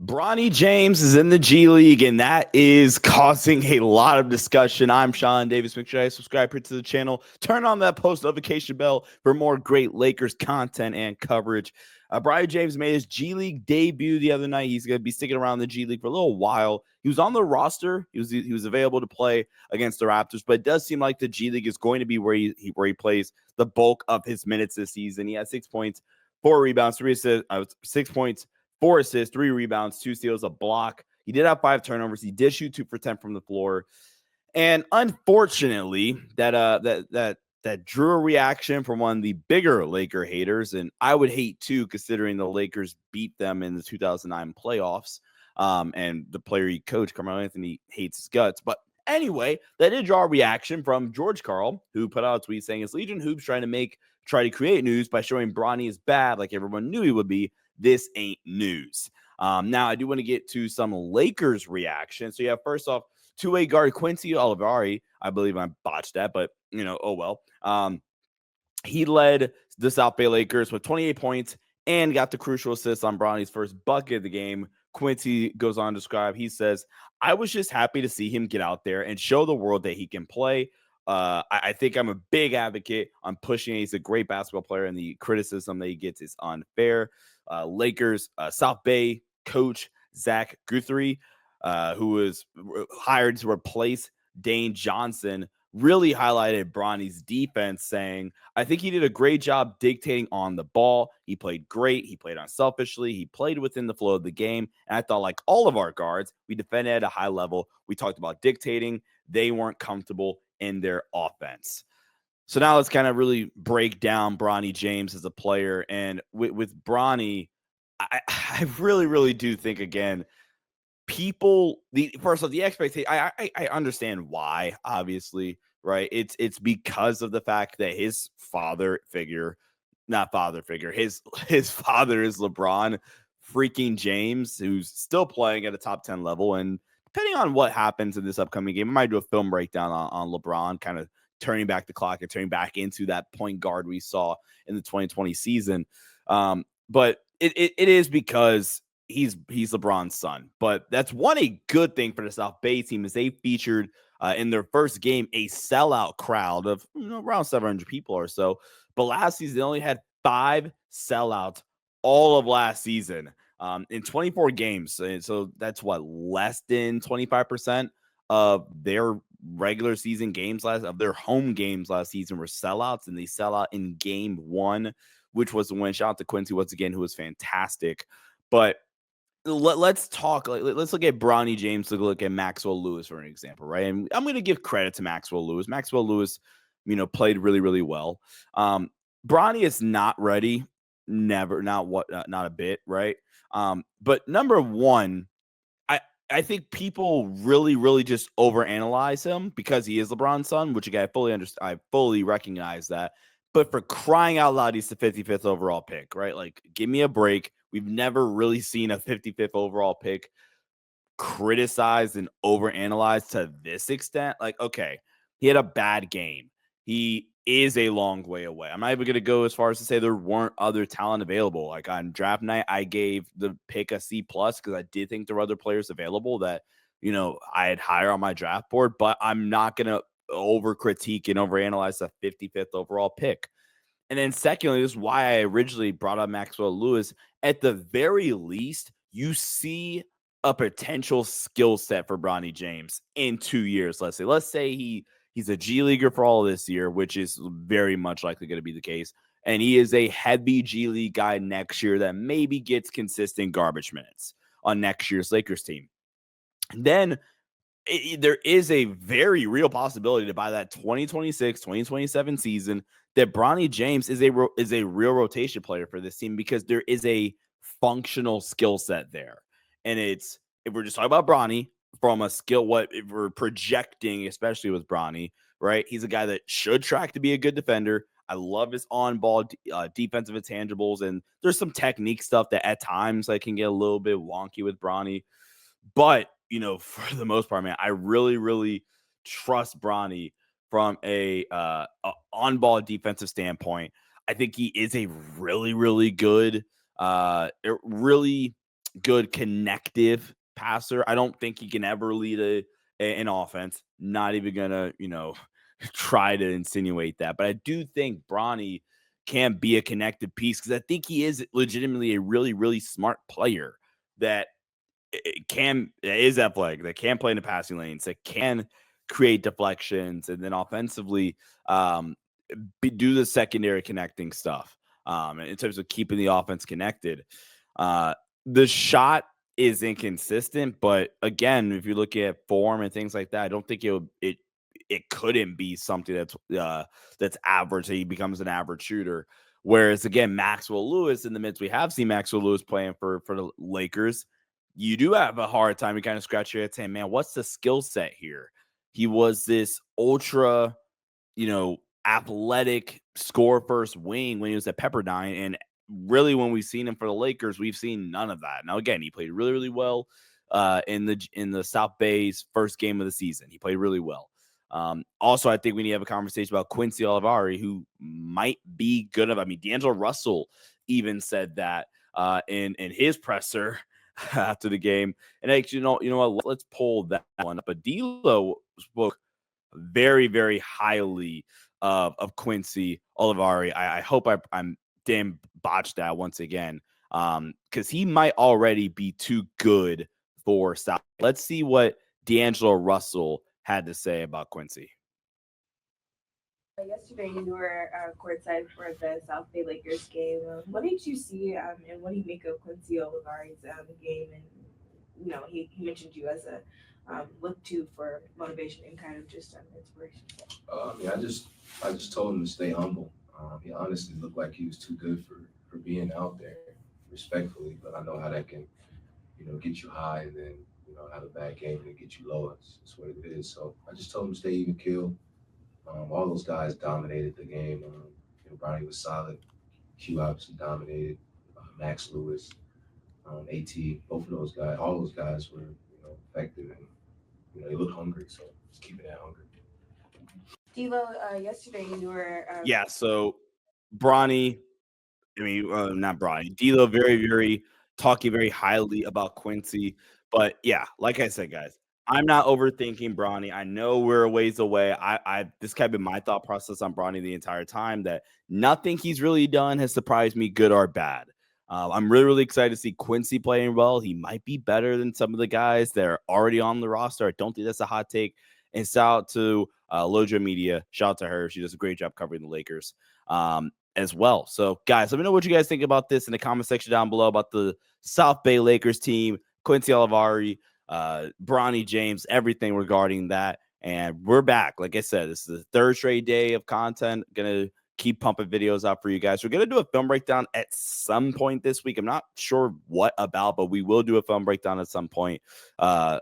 Bronny James is in the G League, and that is causing a lot of discussion. I'm Sean Davis. Make sure you subscribe here to the channel. Turn on that post notification bell for more great Lakers content and coverage. Bronny James made his G League debut the other night. He's going to be sticking around the G League for a little while. He was on the roster. He was available to play against the Raptors, but it does seem like the G League is going to be where he plays the bulk of his minutes this season. He had 6 points, 4 rebounds, 3 assists, 6 points, 4 assists, 3 rebounds, 2 steals, a block. He did have 5 turnovers. He did shoot 2 for 10 from the floor. And unfortunately, that drew a reaction from one of the bigger Laker haters. And I would hate too, considering the Lakers beat them in the 2009 playoffs. And the player he coached, Carmelo Anthony, hates his guts. But anyway, that did draw a reaction from George Karl, who put out a tweet saying, "It's Legion Hoops try to create news by showing Bronny is bad like everyone knew he would be. This ain't news." Now, I do want to get to some Lakers reaction. So, yeah, first off, two-way guard Quincy Olivari. I believe I botched that, but, oh well. He led the South Bay Lakers with 28 points and got the crucial assist on Bronny's first bucket of the game. Quincy goes on to describe, he says, "I was just happy to see him get out there and show the world that he can play. I think I'm a big advocate on pushing. He's a great basketball player, and the criticism that he gets is unfair." Lakers South Bay coach Zach Guthrie, who was hired to replace Dane Johnson, really highlighted Bronny's defense, saying, "I think he did a great job dictating on the ball. He played great. He played unselfishly. He played within the flow of the game. And I thought, like all of our guards, we defended at a high level. We talked about dictating. They weren't comfortable in their offense." So now let's kind of really break down Bronny James as a player. And with Bronny, I really, really do think, again, first of all, the expectation, I understand why, obviously, right? It's because of the fact that his his father is LeBron freaking James, who's still playing at a top 10 level. And depending on what happens in this upcoming game, I might do a film breakdown on LeBron, kind of turning back the clock and turning back into that point guard we saw in the 2020 season. But it is because he's LeBron's son. But that's a good thing for the South Bay team is they featured in their first game a sellout crowd of around 700 people or so. But last season they only had 5 sellouts all of last season in 24 games. And so that's less than 25% of their regular season games of their home games last season were sellouts, and they sell out in game 1, which was the win. Shout out to Quincy once again, who was fantastic. But let's talk. Let's look at Bronny James. Look at Maxwell Lewis for an example, right? And I'm going to give credit to Maxwell Lewis. Maxwell Lewis, played really, really well. Bronny is not ready. Never, not a bit, right? But number one, I think people really, really just overanalyze him because he is LeBron's son, which again, I fully understand. I fully recognize that. But for crying out loud, he's the 55th overall pick, right? Like, give me a break. We've never really seen a 55th overall pick criticized and overanalyzed to this extent. Like, okay, he had a bad game. He is a long way away. I'm not even going to go as far as to say there weren't other talent available. Like on draft night, I gave the pick a C+ because I did think there were other players available that, I had higher on my draft board, but I'm not going to over critique and overanalyze the 55th overall pick. And then secondly, this is why I originally brought up Maxwell Lewis. At the very least, you see a potential skill set for Bronny James in 2 years. Let's say he's a G Leaguer for all of this year, which is very much likely going to be the case. And he is a heavy G League guy next year that maybe gets consistent garbage minutes on next year's Lakers team. Then there is a very real possibility that by that 2026, 2027 season that Bronny James is a real rotation player for this team because there is a functional skill set there. And if we're just talking about Bronny from a skill, if we're projecting, especially with Bronny, right? He's a guy that should track to be a good defender. I love his on-ball defensive intangibles, and there's some technique stuff that at times I can get a little bit wonky with Bronny. But, for the most part, man, I really, really trust Bronny from a on-ball defensive standpoint. I think he is a really, really good, really good connective passer. I don't think he can ever lead an offense. Not even gonna, try to insinuate that. But I do think Bronny can be a connective piece because I think he is legitimately a really, really smart player that is athletic, that can play in the passing lanes, that can create deflections, and then offensively do the secondary connecting stuff. In terms of keeping the offense connected, uh, the shot is inconsistent, but again, if you look at form and things like that, I don't think it couldn't be something that's average. That he becomes an average shooter. Whereas again, Maxwell Lewis, in the midst we have seen Maxwell Lewis playing for the Lakers, you do have a hard time. You kind of scratch your head saying, "Man, what's the skill set here?" He was this ultra, athletic score first wing when he was at Pepperdine. And really, when we've seen him for the Lakers, we've seen none of that. Now, again, he played really, really well in the South Bay's first game of the season. He played really well. Also, I think we need to have a conversation about Quincy Olivari, who might be good enough. I mean, DAngelo Russell even said that in his presser after the game. And actually, you know what? Let's pull that one up. But D'Lo spoke very, very highly of Quincy Olivari. I hope I'm damn botched that once again, because he might already be too good for South. Let's see what DAngelo Russell had to say about Quincy. Yesterday, you were courtside for the South Bay Lakers game. What did you see, and what do you make of Quincy Olivari's game? And he mentioned you as a look to for motivation and kind of just inspiration. I just told him to stay humble. He honestly looked like he was too good for being out there, respectfully. But I know how that can, get you high and then have a bad game and then get you low. It's what it is. So I just told him to stay even keel. All those guys dominated the game. Bronny was solid. Q obviously dominated. Max Lewis, AT, both of those guys, all those guys were effective and they look hungry. So just keeping that hungry. D'Lo, yesterday you were Yeah. So Bronny, not Bronny, D'Lo, very, very talking very highly about Quincy. But yeah, like I said, guys, I'm not overthinking Bronny. I know we're a ways away. I this kind of been my thought process on Bronny the entire time, that nothing he's really done has surprised me, good or bad. I'm really, really excited to see Quincy playing well. He might be better than some of the guys that are already on the roster. I don't think that's a hot take. And shout out to Leauge Media. Shout out to her. She does a great job covering the Lakers. As well. So, guys, let me know what you guys think about this in the comment section down below about the South Bay Lakers team, Quincy Olivari, Bronny James, everything regarding that. And we're back. Like I said, this is the third straight day of content. Gonna keep pumping videos out for you guys. We're gonna do a film breakdown at some point this week. I'm not sure what about, but we will do a film breakdown at some point on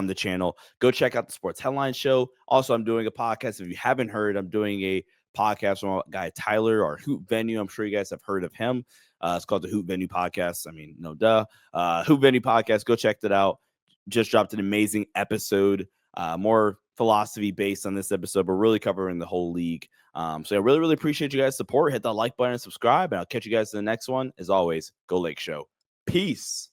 the channel. Go check out the Sports Headline Show. Also, I'm doing a podcast. If you haven't heard, I'm doing a podcast from a guy Tyler, or Hoop Venue. I'm sure you guys have heard of him. It's called the Hoop Venue Podcast. I mean, no duh. Hoop Venue Podcast. Go check that out. Just dropped an amazing episode. More philosophy based on this episode, but really covering the whole league. So I really, really appreciate you guys' support. Hit that like button and subscribe, and I'll catch you guys in the next one. As always, go Lake Show. Peace.